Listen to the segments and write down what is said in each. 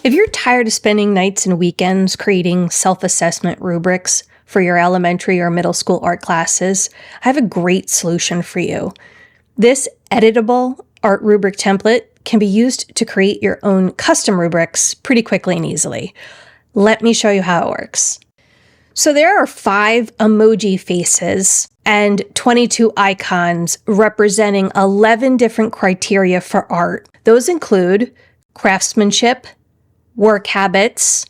If you're tired of spending nights and weekends creating self-assessment rubrics for your elementary or middle school art classes, I have a great solution for you. This editable art rubric template can be used to create your own custom rubrics pretty quickly and easily. Let me show you how it works. So there are 5 emoji faces and 22 icons representing 11 different criteria for art. Those include craftsmanship, work habits,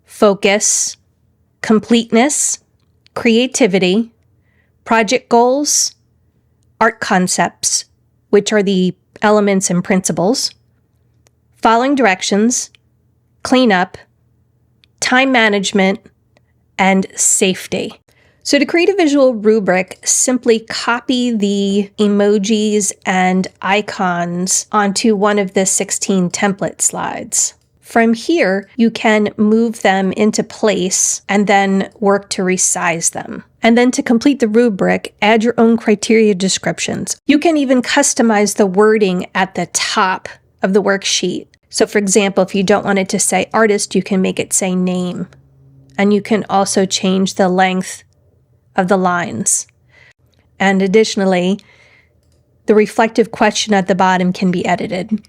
focus, completeness, creativity, project goals, art concepts, which are the elements and principles, following directions, cleanup, time management, and safety. So to create a visual rubric, simply copy the emojis and icons onto one of the 16 template slides. From here, you can move them into place and then work to resize them. And then to complete the rubric, add your own criteria descriptions. You can even customize the wording at the top of the worksheet. So for example, if you don't want it to say artist, you can make it say name. And you can also change the length of the lines. And additionally, the reflective question at the bottom can be edited.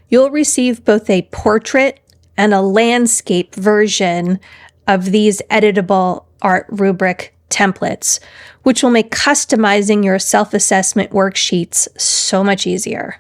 You'll receive both a portrait and a landscape version of these editable art rubric templates, which will make customizing your self-assessment worksheets so much easier.